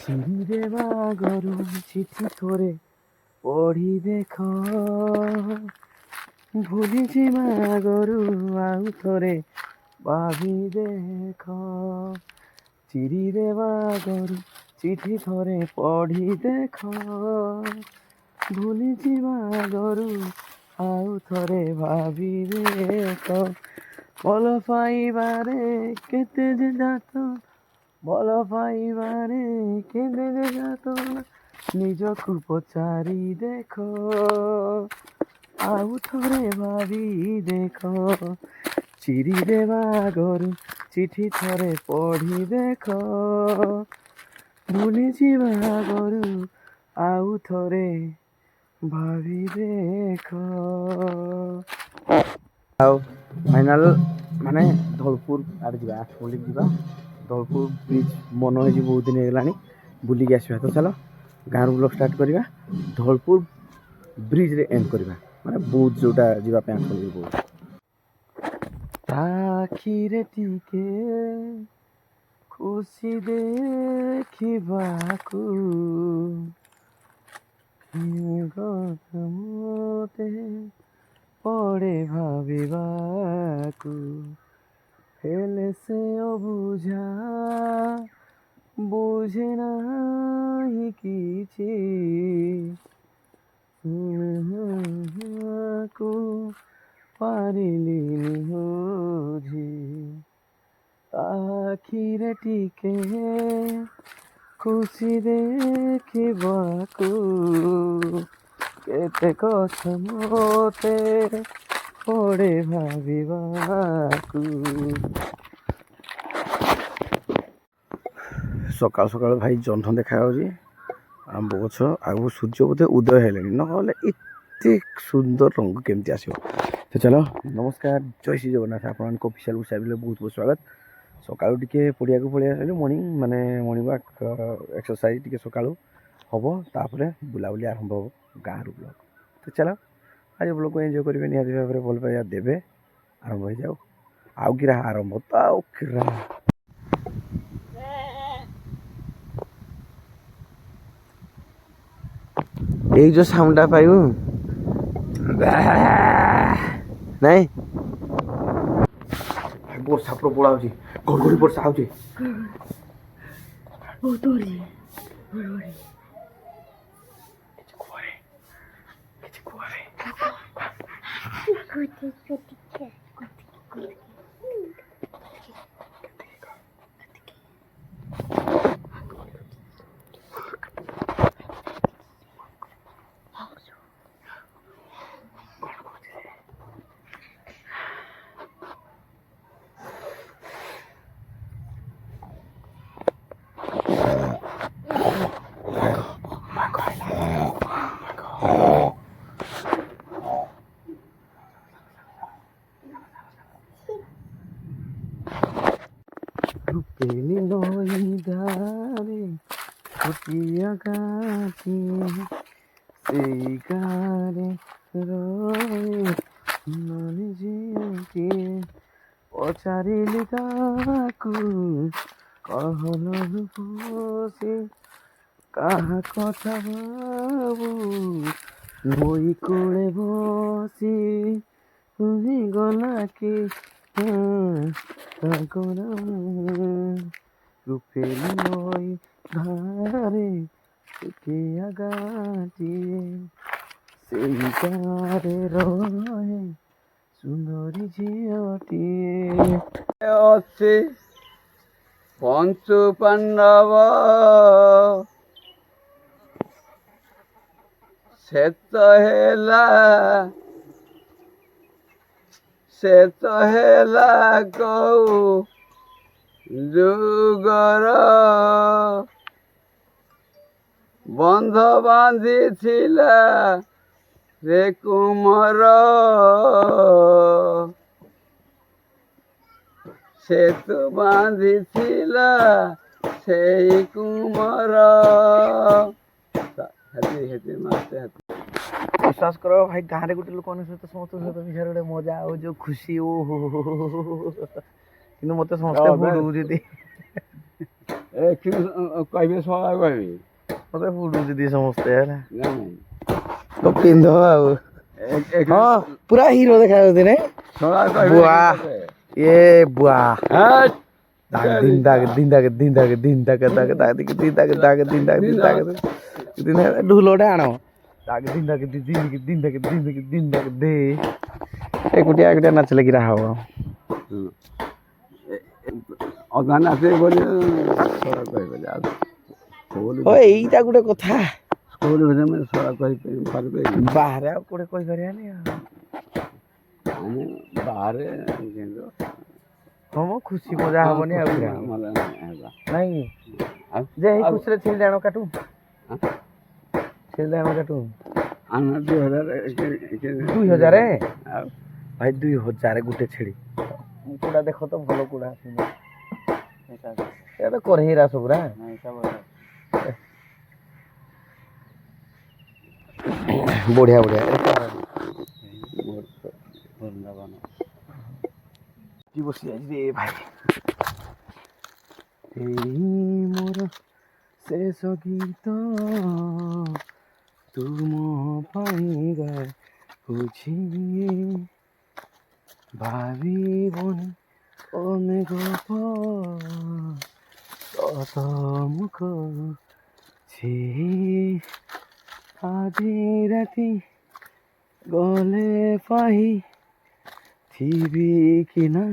ଚିରି ଦେବା ଆଗରୁ ଚିଠି ଥରେ ପଢ଼ି ଦେଖ, ଭୁଲିଯିବା ଆଗରୁ ଆଉ ଥରେ ଭାବି ଦେଖ। ଚିରି ଦେବା ଆଗରୁ ଚିଠି ଥରେ ପଢ଼ି ଦେଖ, ଭୁଲିଯିବା ଆଗରୁ ଆଉ ଥରେ ଭାବି ଦେଖ। ଭଲ ପାଇବାରେ କେତେ ଯେ ଯାତନା, ଭଲ ପାଇବାରେ କେତେ ଯେ ଯାତନା, ନିଜକୁ ପଚାରି ଦେଖ, ଆଉ ଥରେ ଭାବି ଦେଖ। ଚିରି ଦେବା ଆଗରୁ ଚିଠି ଥରେ ପଢ଼ି ଦେଖ, ଭୁଲିଯିବା ଆଗରୁ ଆଉ ଥରେ ଭାବି ଦେଖ। ଆଉ ଫାଇନାଲ ମାନେ ଧଳପୁର ଆଡ଼େ ଯିବା, ବୁଲିକି ଯିବା। ଧଳପୁର ବ୍ରିଜ୍ ମନ ହେଇଛି ବହୁତ ଦିନ ହେଇଗଲାଣି, ବୁଲିକି ଆସିବା। ତ ଚାଲ ଗାଁରୁ ବ୍ଲଗ୍ ଷ୍ଟାର୍ଟ କରିବା, ଧଳପୁର ବ୍ରିଜ୍ରେ ଏଣ୍ଡ କରିବା, ମାନେ ବହୁତ ଯେଉଁଟା ଯିବା ପାଇଁ ଆସୁଛନ୍ତି ବହୁତ। ତା ଆଖିରେ ଟିକେ ଖୁସି ଦେଖିବାକୁ, ମତେ ପଡ଼େ ଭାବିବାକୁ, ହେଲେ ସେ ଅବୁଝା ବୁଝେ ନାହିଁ କିଛି, ପାରିଲିନି ବୁଝି। ଆଖିରେ ଟିକେ ଖୁସି ଦେଖିବାକୁ, କେତେ କଥା ମତେ ପଡ଼େ ଭାବିବାକୁ। ସକାଳୁ ସକାଳୁ ଭାଇ ଜହ୍ନ ଦେଖାଯାଉଛି, ଆମ୍ବ ଗଛ ଆଗକୁ ସୂର୍ଯ୍ୟ ବୋଧେ ଉଦୟ ହେଲେଣି, ନହେଲେ ଏତେ ସୁନ୍ଦର ରଙ୍ଗ କେମିତି ଆସିବ। ତ ଚାଲ ନମସ୍କାର, ଜୟ ଶ୍ରୀ ଜଗନ୍ନାଥ। ଆପଣମାନଙ୍କ ଅଫିସିଆଲ ଉଷାବିଲେ ବହୁତ ବହୁତ ସ୍ୱାଗତ। ସକାଳୁ ଟିକେ ପଡ଼ିଆକୁ ପଳେଇ ଆସିଲୁ, ମର୍ଣ୍ଣିଂ ୱାକ୍ ଏକ୍ସରସାଇଜ ଟିକେ ସକାଳୁ ହେବ, ତାପରେ ବୁଲାବୁଲି ଆରମ୍ଭ ହେବ ଗାଁରୁ ବ୍ଲଗ୍। ତ ଚାଲ ଆଜି ବ୍ଲଗ୍କୁ ଏନ୍ଜୟ କରିବେ, ନିହାତି ଭାବରେ ଭଲ ପାଇବା ଦେବେ। ଆରମ୍ଭ ହେଇଯାଉ, ଆଉ କିରା ଆରମ୍ଭ ତ ଆଉ କିରା। ଏଇ ଯୋଉ ସାଉଣ୍ଡଟା ପାଇବୁ ନାଇଁ, ବର୍ଷା ପ୍ରବଳ ହଉଛି, ଘଡ଼ଘଡ଼ି ବର୍ଷା ହଉଛି। ରୁପେଲି ନଈ ଧାରେ ଛୋଟିଆ ଗାଁଟି, ସେଇ ଗାଁରେ ରହେ ନାନୀ ଝିଅଟିଏ। ପଚାରିଲି ତାକୁ କହଲୁ ବସି, କାହା କଥା ଭାବୁ ନଈ କୂଳେ ବସି, ଗଲା କି ରୁପେଲି ନଈ ଧାରେ ଛୋଟିଆ ଗାଁଟିଏ, ସେଇ ଗାଁରେ ରହେ ସୁନ୍ଦରୀ ଝିଅଟିଏ। ଅଛି ପଞ୍ଚୁ ପାଣ୍ଡବ ଶେଷ ହେଲା କଉ ଯୁଗର, ବନ୍ଧ ବାନ୍ଧିଥିଲା ରେ କୁମର, ସେତୁ ବାନ୍ଧିଥିଲା ସେଇ କୁମର। ବିଶ୍ୱାସ କର ଭାଇ, ଗାଁରେ ଗୋଟେ ଲୋକମାନଙ୍କ ସହିତ ସମସ୍ତଙ୍କ ସହିତ ମିଶାର ଗୋଟେ ମଜା ଆଉ ଯୋଉ ଖୁସି, ଓ କିନ୍ତୁ ମତେ ସମସ୍ତେ ବହୁତ ଦଉଛନ୍ତି। କହିବେ ସଳା କହିବେ ମତେ ପୁଡୁଛି ଦି ସମସ୍ତେ ହେଲା ନାଇଁ ତ ପିନ୍ଧ ଆଉ ହଁ ପୁରା ହିରୋ ଦେଖାଯାଉଛି ନାଇଁ ସଳା ବୁଆ କହିବେ ଏ ବୁଆ ଦିନ ଦାଗ ଦିନ ଦାଗ ଦିନ ଦାଗ ଦିନ ଦାଗ ଦାଗ ଦାଗ ଦିନ ଦାଗ ଦାଗ ଦିନ ଦାଗ ଦିନ ଦାଗ ଦିନ ଢୁଲୋଟେ ଆଣ ଦାଗ ଦିନ ଦାଗ ଦିନ ଦିନ ଦାଗ ଦିନ ଦାଗ ଦିନ ଦାଗ ଦେ ଏକୁଟିଆ ଏକୁଟିଆ ନାଚିଲେ କିରା ହବ ଅଧା ନାଚେ ବୋଲି ସଳା କହିବେ ଓ ଏଇଟା ଗୋଟେ କଥା ସ୍କୁଲ ଭିତରେ ସଳା କହିପାରିବେ ବାହାରେ ଆଉ କୋଉଠି କହିପାରିବାନି ଆଉ ଆମେ ବାହାରେ କିନ୍ତୁ ହଁ ମୋ ଖୁସି ମଜା ହବନି ଆଉ କିରା ହବ ନାଇଁ ଯେ ଏଇ ଖୁସିରେ ଛେଳି ଆଣ କାଟୁ ଛେଳି ଆଣ କାଟୁ ଆମେ 2000 ଆଉ ଭାଇ 2000 ଗୋଟେ ଛେଳି କୁଡ଼ା ଦେଖ ତ ଭଲ କୁଡ଼ା ଏଇଟା ତ କରେଇରା ସବୁରା ବଢିଆ ବଢିଆ କି ବସି ଯାଇଛି ରେ ଭାଇ ଏଇ ମୋର ଶେଷ ଗୀତ ତୁମ ପାଇଁ ଗାଉଛି ଭାବିବନି ଅନେକ ସତ ମୁଖ ଛି ଆଜି ରାତି ଗଲେ ପାହି ଥିବି କି ନା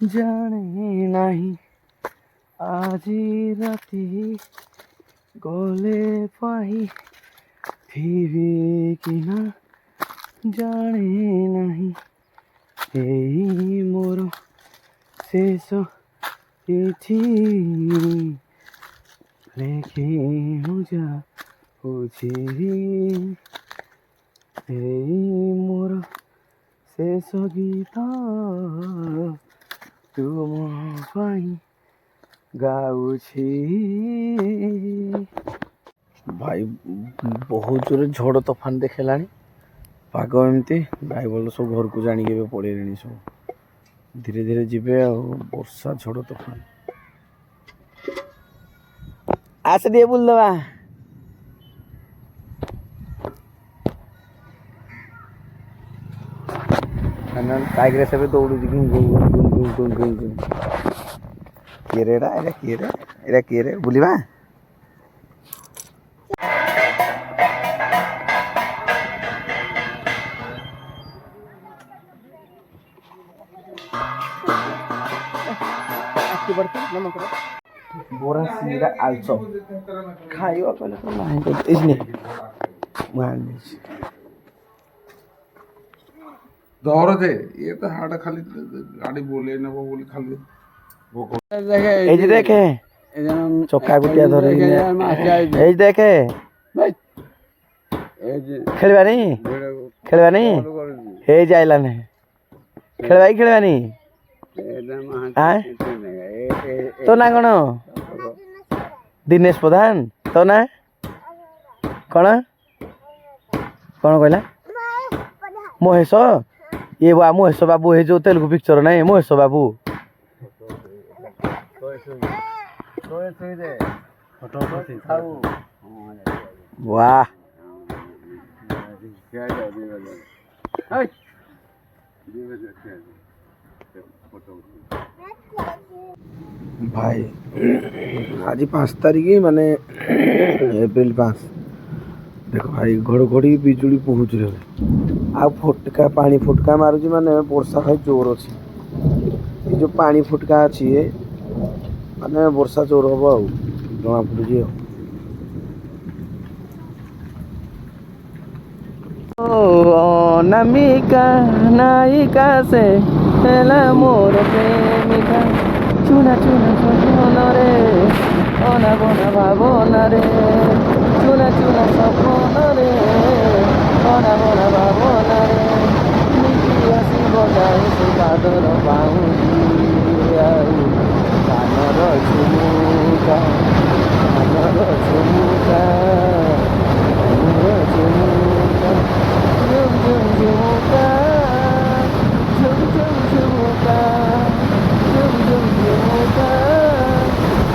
ଜାଣେ ନାହିଁ ଆଜି ରାତି ଗଲେ ପାହି ଥିବି କି ନା ଜାଣେ ନାହିଁ ଏଇ ମୋର ଶେଷ ଚିଠି ଲେଖି ଯାଉଛି ଏଇ ମୋର ଶେଷ ଗୀତ ତୁମ ପାଇଁ ଗାଉଛି ଭାଇ ବହୁତ ଜୋରେ ଝଡ଼ ତୋଫାନ ଦେଖେଇଲାଣି ପାଗ ଏମିତି ଗାଈ ବଳଦ ସବୁ ଘରକୁ ଜାଣିକି ଏବେ ପଳେଇଲେଣି ସବୁ ଧୀରେ ଧୀରେ ଯିବେ ଆଉ ବର୍ଷା ଝଡ଼ ତୋଫାନ ଆସ ଟିକେ ବୁଲିଦେବା ବାଇକ୍ରେ ସବୁ ଦୌଡ଼ୁଛି କିଏରେ ଏଇଟା କିଏରେ ବୁଲିବା ବରା ସିଙ୍ଗଡ଼ା ଆଳୁଚପ ଖାଇବା କହିଲେ ତ ନାହିଁ ଦର ଯେ ଇଏ ତ ହାଡ ଖାଲି ଗାଡି ବୋଲେଇ ନବ ବୋଲି ଖାଲି এই যে দেখে চকা গুটিয়া ধরে এই দেখে খেলবানি খেলবানি এই যাইলানে খেলবাই খেলবানি তো না কোন দিନେଶ ପ୍ରଧାନ ତ ନା କଣ କଣ କହିଲା ମହେଶ ଇଏ ବା ମହେଶ ବାବୁ ଏଇ ଯୋଉ ତେଲୁଗୁ ପିକ୍ଚର ନାହିଁ ମହେଶ ବାବୁ वाह भाई आज 5 तारीख माने एप्रिल 5 देखो भाई घड़घड़ी बिजुली पहुँच रहे आ फुटका पानी फुटका मारुची माने वर्षा भाई जोर अच्छी जो पानी फुटका अच्छी माने वर्षा जोर हम आ जना पड़ी अनामिका नायिका से मोर प्रेमिका चुना चुना सपन रे अना बना भावना रे चुना चुना सपन रे अना बना भावना रे आसी बजाए से बादल पाऊँ कानर झुमुका झुमुका झुमुका झुम झुम झुमुका झुम झुम झुमुका झुम झुम झुमुका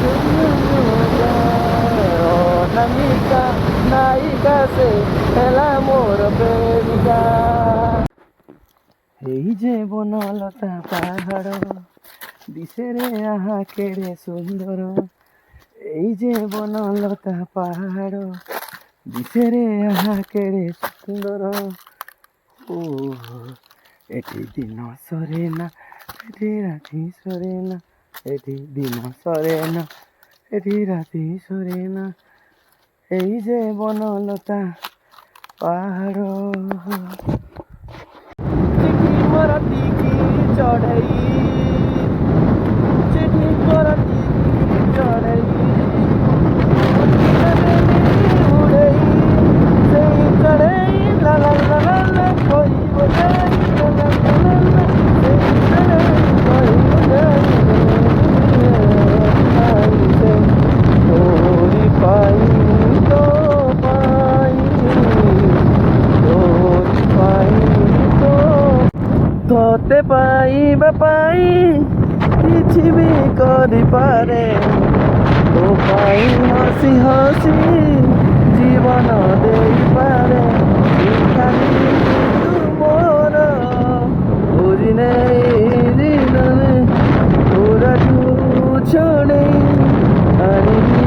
झुम ସେ ହେଲା ମୋର ପ୍ରେମିକା। এই যে বনলতা পাহাড় দিশেরে আহা কেড়ে সুন্দর, এই যে বনলতা পাহাড় দিশেরে আহা কেড়ে সুন্দর। ও এটি দিন সরে না, এটি রাতি সরে না, এটি দিন সরে না, এটি রাতি সরে না, এই যে বনলতা পাহাড়। চিঠি মোরা টিকি চড়াই, চিঠি মোরা টিকি চড়াই, উড়াই সেই চড়াই লা লা লা লা লা কই বোঝাই লা লা লা লা লা সেই চড়াই কই বোঝাই তোরি পাই তো পাই, তোরি পাই তো তোতে পাইবা পাই କିଛି ବି କରିପାରେ, ତୋ ପାଇଁ ହସି ହସି ଜୀବନ ଦେଇପାରେ, ଖାଲି ତୁ ମୋର ବୁଝି ନେଇ ଦିନରେ ତୋରାଠୁ ଛଡ଼େଇ ଆଣିବି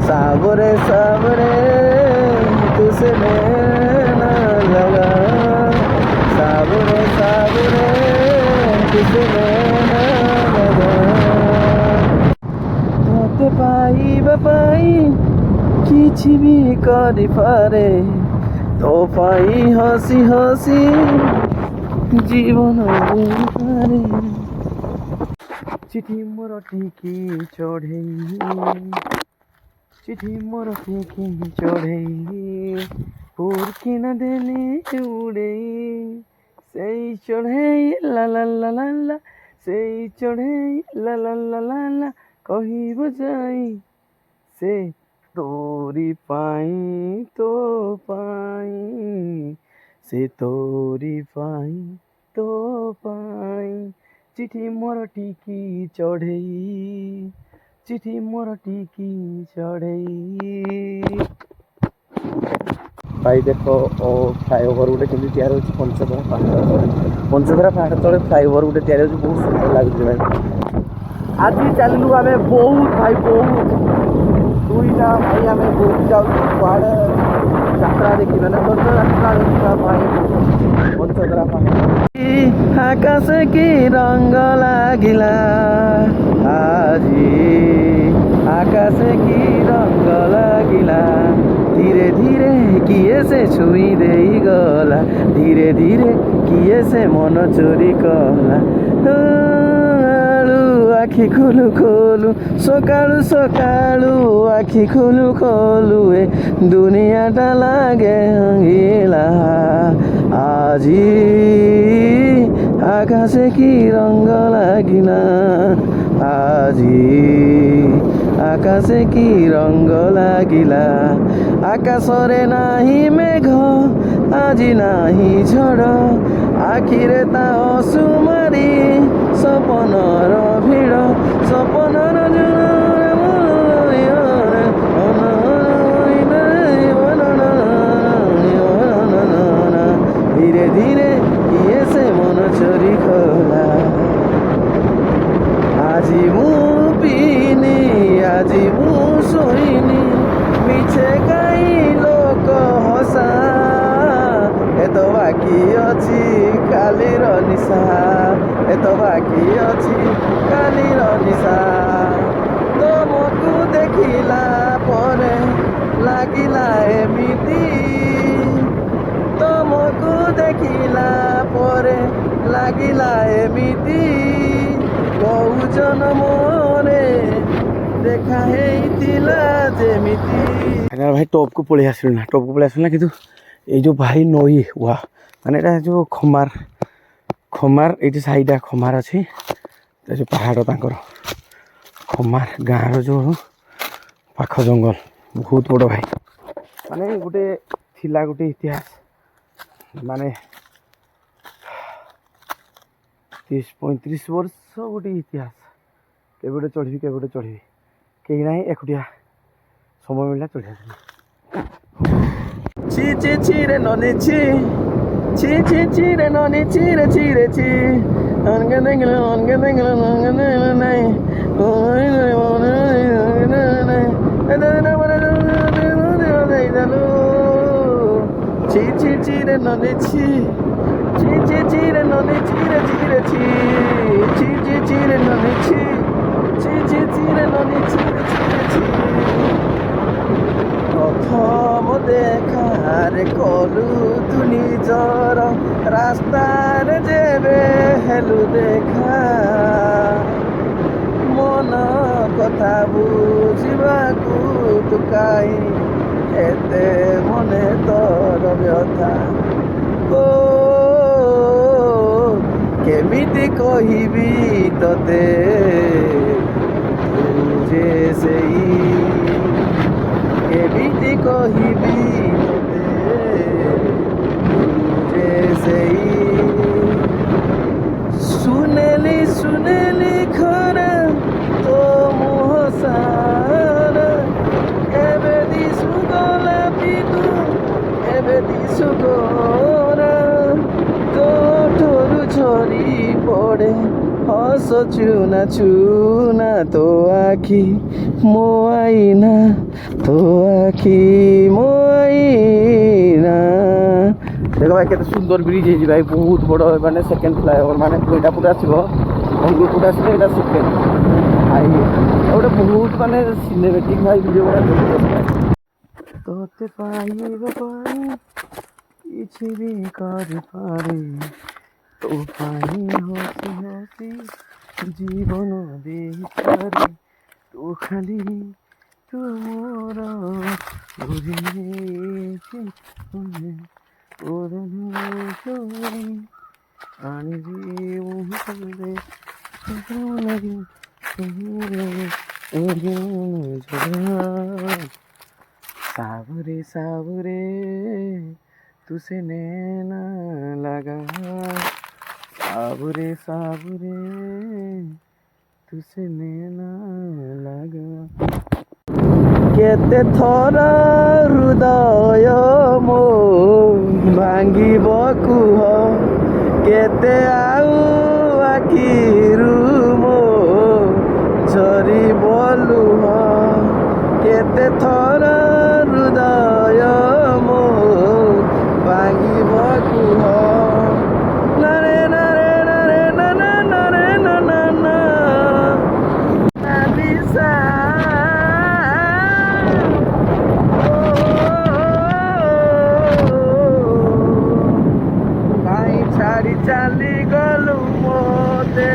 सावरे सावरे तुझसे नैना लगा, सावरे सावरे तुझसे नैना लगा, तोते पाइबा पाई କିଛି ବି କରିପାରେ, ତୋ ପାଇଁ ହସି ହସି ଜୀବନ ଦେଇପାରେ। ଚିଠି ମୋର ଟିକି ଚଢ଼େଇ, চিঠি মোর টিকি চড়েই, পুরকিনা দেনে উড়েই সেই চড়েই লা লা লা লা লা, সেই চড়েই লা লা লা লা লা কহিব যাই সে তোরি পাই তো পাই, সে তোরি পাই তো পাই। চিঠি মোর টিকি চড়েই, চিঠি মোর টিকি চড়েই। ଭାଇ ଦେଖ ଫ୍ଲାଇଓଭର ଗୋଟେ କେମିତି ତିଆରି ହେଉଛି ପଞ୍ଚଧରା ପାହାଡ଼ ତଳେ, ପଞ୍ଚଧରା ପାହାଡ଼ ତଳେ ଫ୍ଲାଇଓଭର ଗୋଟେ ତିଆରି ହେଉଛି, ବହୁତ ସୁନ୍ଦର ଲାଗୁଛି ଭାଇ। ଆଜି ଚାଲିଲୁ ଆମେ ବହୁତ ଭାଇ ବହୁତ, ଦୁଇଟା ଭାଇ ଆମେ ବହୁତ ଯାଉଛୁ କୁଆଡ଼େ ଯାତ୍ରା ଦେଖି ମାନେ ଯାତ୍ରା ଦେଖିବା ପାଇଁ ପଞ୍ଚଧରା ପାହାଡ଼। ଆକାଶ କି ରଙ୍ଗ ଲାଗିଲା ଆଜି, আকাশ কি রঙ লাগিলা, ধীরে ধীরে কিয়ে সে ছুঁই দেই গলা, ধীরে ধীরে কিয়ে সে মন চোরি কলা। আখি খোলু খোলু সকালু সকালু, আখি খোলু খোলু এ দুনিয়াটা লাগে গিলা আজি, আকাশে কি রঙ লাগিলা আজি, আকাশে কি রঙ লাগিলা, আকাশরে নাহি মেঘ আজি নাহি ঝড়, আখিরে তা অসুমারি সপনর ভিড়, সপনর ধীরে ধীরে কিয়ে সে মন চোরি কলা, আজি মু পিনি আজি মু শোইনি মিছে গাই লোক হসা, এত বাকি ଅଛି কালির নিশা, এত বাকি ଅଛି কালির নিশা, তোমাକୁ ଦେଖିଲା ପରେ ଲାଗିଲା ଏମିତି, ତମକୁ ଦେଖିଲା ପରେ ଲାଗିଲା ଏମିତି, କୋଉ ଜନ୍ମରେ ଦେଖା ହେଇଥିଲା ଯେମିତି। ଭାଇ ଟପ୍କୁ ପଳେଇ ଆସିଲୁ ନା, ଟପ୍କୁ ପଳେଇ ଆସିଲୁ ନା, କିନ୍ତୁ এই যে ভাই নই ওয়া মানে এটা যে খমার খমার এইটি সাইডা খমার ଅଛି, যে ପାହାଡ଼ ତାଙ୍କର ଖମାର ଗାଁର ଯେଉଁ ପାଖ ଜଙ୍ଗଲ ବହୁତ ବଡ଼ ଭାଇ, ମାନେ ଗୋଟେ ଥିଲା ଗୋଟେ ଇତିହାସ, ମାନେ 30-35 ବର୍ଷ ଗୋଟେ ଇତିହାସ କେବେ ଗୋଟେ ଚଢ଼ିବି କେବେ ଗୋଟେ ଚଢ଼ିବି କେହି ନାହିଁ ଏକୁଟିଆ ସମୟ ମିଳିଲା ଚଢ଼ିବା ଛି ଛି ଛି ରେ ନନି ଛି ଛି ଛି ଛି ରେ ନନି ଛି ରେ ଛି ଅନକେ ଦେଖିଲ ନାଇଁ ছি ছি ছি রে ননি ছি ছি ছি ছি রে ননি ছি রে ছি ছি ছি ছি রে ননি ছি ছি ছি ছি রে ননি ছি ছি প্রথম দেখারে কলু তু নিজর রাস্তারে যেবে হেলু দেখা মন কথা বুঝিবাকু তু কাই এতে মনে তোর ব্যথা ও কেমিতি কহিবি তোতে তু যে সেই কেমিতি কহিবি তোতে তু যে সেই শুনেলি খরা তো মুহ সারা এবে দিশু গোলাপি তু এবে দিশু গোরা তো ঠোরু ঝরি পড়ে হস চুনা চুনা তো আখি ମୋ ଆଇନା ତୋ ଆଖି ମୋ ଆଇନା ଦେଖ ଭାଇ କେତେ ସୁନ୍ଦର ବ୍ରିଜ୍ ହେଇଛି ଭାଇ ବହୁତ ବଡ଼ ମାନେ ସେକେଣ୍ଡ ଫ୍ଲାଏଓଭର ମାନେ ଏଇଟା ପୁରା ଆସିବ ଅନୁଗୁଳ ପୁରା ଆସିଲେ ଏଇଟା ସେକେଣ୍ଡ ଭାଇ ଗୋଟେ ବହୁତ ମାନେ ସିନେମେଟିକ୍ ଭାଇ ଭିଡ଼ିଓ ଗୁଡ଼ା ତୋତେ ପାଇବା ପାଇଁ କିଛି ବି କରିପାରେ ତୋ ପାଇଁ ହସି ହସି ଜୀବନ ଦେଇପାରେ ତୁ ଖାଲି ତୁ ମୋର ଆଣିବି सावरे सावरे तुसे नैना लगा सावरे सावरे तुसे नैना लगा केते थर हृदय मो भांगिब कुह केते आउ आखिरु मो झरिब लुह केते थर हृदय मो भांगिब कुह नारे नारे नारे नाना नारे नाना ना नालिसा काई छाड़ी चाली गलु मोते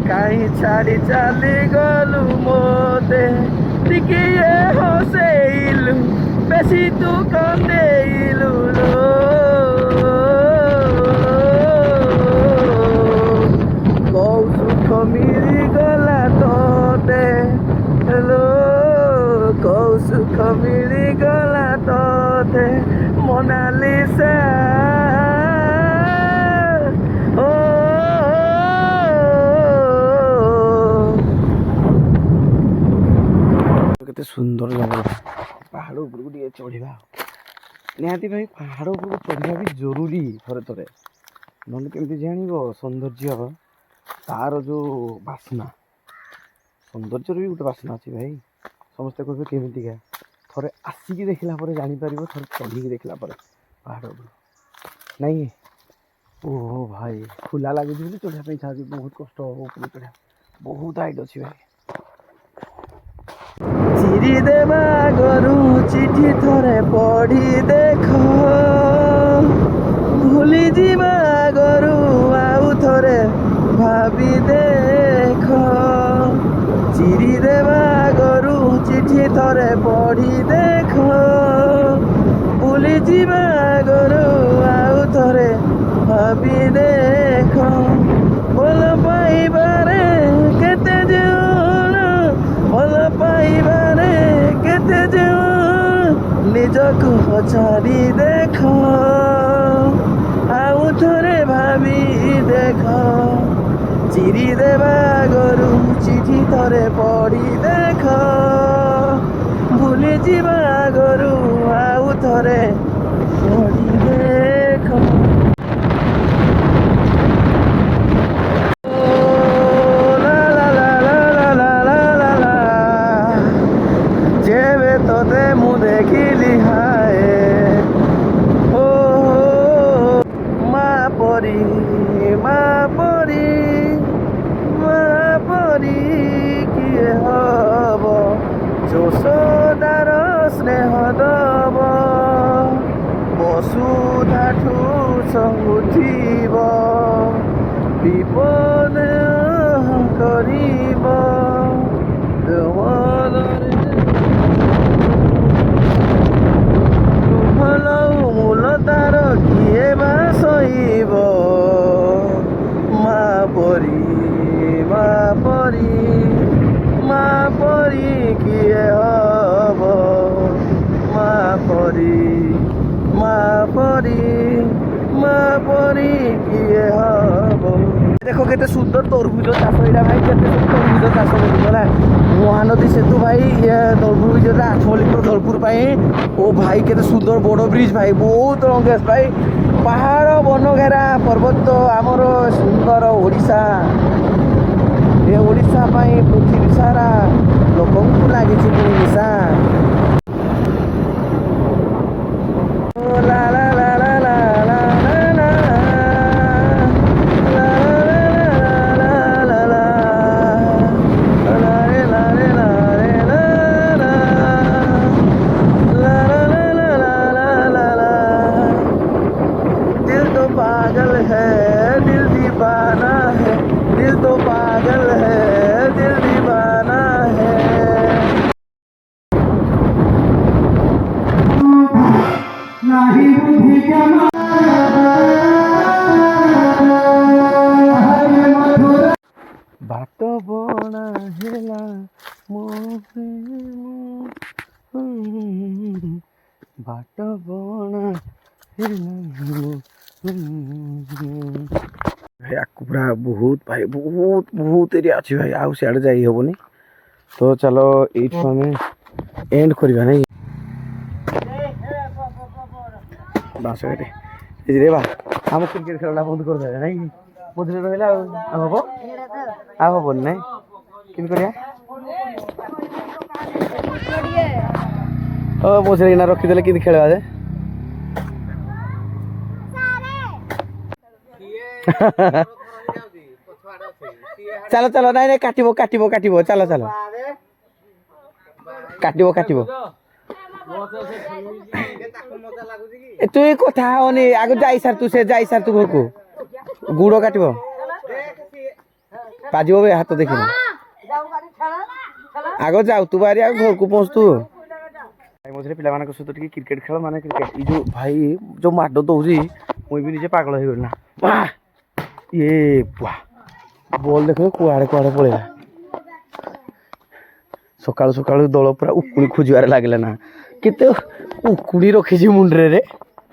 काई छाड़ी चाली गलु मोते टिकिए हसेइलु बेसी तू कंदेइलु लो कौ सुख मिली गला तोते लो कौ सुख मिली गला तोते मोनालिसा ओ କେତେ ସୁନ୍ଦର ଜାଗା ପାହାଡ଼ ଉପରକୁ ଟିକେ ଚଢ଼ିବା ନିହାତି ଭାଇ ପାହାଡ଼ ଉପରକୁ ଚଢ଼ିବା ବି ଜରୁରୀ ଥରେ ଥରେ ନହେଲେ କେମିତି ଜାଣିବ ସୌନ୍ଦର୍ଯ୍ୟ ତାର ଯେଉଁ ବାସ୍ନା ସୌନ୍ଦର୍ଯ୍ୟର ବି ଗୋଟେ ବାସ୍ନା ଅଛି ଭାଇ ସମସ୍ତେ କହିବେ କେମିତିକା ଥରେ ଆସିକି ଦେଖିଲା ପରେ ଜାଣିପାରିବ ଥରେ ଚଢ଼ିକି ଦେଖିଲା ପରେ ପାହାଡ଼ ଉପରୁ ନାଇଁ ଓହୋ ଭାଇ ଖୋଲା ଲାଗୁଛି ବୋଲି ଚଢ଼ିବା ପାଇଁ ଇଚ୍ଛା ହେଉଛି ବହୁତ କଷ୍ଟ ହେବ ଉପରକୁ ଚଢ଼ିବା ବହୁତ ହାଇଟ୍ ଅଛି ଭାଇ ଚିରି ଦେବା ଆଗରୁ ଚିଠି ଥରେ ପଢ଼ି ଦେଖ ଭୁଲି ଯିବା ଆଗରୁ ଆଉ ଥରେ ଭାବି ଦେଖ ଚିରି ଦେବା ଆଗରୁ ଚିଠି ଥରେ ପଢ଼ି ଦେଖ ଭୁଲି ଯିବା ଆଗରୁ ଆଉ ଥରେ ଭାବି ଦେଖ ଭଲ ପାଇବାରେ କେତେ ଜଣ ଭଲ ପାଇବାରେ କେତେ ଜଣ ନିଜକୁ ପଚାରି ଦେଖ ଆଉ ଥରେ ଦେଖ ଚିରି ଦେବା ଆଗରୁ ଚିଠି ଥରେ ପଢ଼ି ଦେଖ ଭୁଲିଯିବା ଆଗରୁ ଆଉ ଥରେ ପଢ଼ି ଦେଖ ଲା ଲା ଲା ଲା ଲା ଲା ଲା ଲା ଯେବେ ତୋତେ ମୁଁ ଦେଖିଲି ହାଏ ଓ ମା ପରି ମା ପରି ମା ପରି କିଏ ହବ ଯଶୋଦାର ସ୍ନେହ ଦବ ବସୁଧାଠୁ ସବୁଥିବ ବିପଦ କରିବ ଭଲ ମୂଲ ତାର କିଏ ବା ସହିବ ମା ପରି ମା ପରି ମା ପରି କିଏ ହବ ମା ପରି ମା ପରି ମା ପରି କିଏ ହବ ଦେଖ କେତେ ସୁନ୍ଦର ତରଭୁଜ ଚାଷ ଏଇଟା ଭାଇ କେତେ ତରଭୁଜ ଚାଷ କରୁଥିଲା ମହାନଦୀ ସେତୁ ଭାଇ ତରଭୁଜଟା ଆଠମଲ୍ଲିକର ଧରପୁର ପାଇଁ ଓ ଭାଇ କେତେ ସୁନ୍ଦର ବଡ଼ ବ୍ରିଜ ଭାଇ ବହୁତ ଲଙ୍ଗେଷ୍ଟ ଭାଇ ପାହାଡ଼ ବନ ଘେରା ପର୍ବତ ଆମର ସୁନ୍ଦର ଓଡ଼ିଶା ଏ ଓଡ଼ିଶା ପାଇଁ ପୃଥିବୀ ସାରା ଲୋକଙ୍କୁ ଲାଗିଛି ନିଶା ଲା ଲା ଲା ଲା ଲା ଲା ଲା पागल है दिल दीवाना है दिल तो पागल है दिल दीवाना है नहीं बुद्धि बाट बना हेला बाट बना भाई आपको पूरा बहुत एरिया अच्छी भाई आउ सियाड़े जाई हेबनी तो चलो एठू आम एंड करवा नहीं बास रे बा आम क्रिकेट खेलना बंद कर दे नहीं मधुर रहा हम हेबन ना कि मझे रखीदे कि खेलवा जे चलो चलो नहीं नहीं काटिबो काटिबो काटिबो चलो चलो काटिबो काटिबो तु कथा होनी आगे जाई सार तू से जाई सार तू घर को गुड़ काटिबो पाजिबो बे हाथ देखिन आगे जाऊ तू बारी आगे घर को पहुंच तू मझे पिला मानक सहित क्रिकेट खेल माने क्रिकेट जो भाई जो माड दौरी मुई भी निजे पागल हो गला वाह ये वाह बॉल देख कुआड़े कुआड़े पड़ेगा सकाल सकाल दल पूरा उकुड़ी खोजार लगे ना केते उकुड़ी रखी मुंडे रे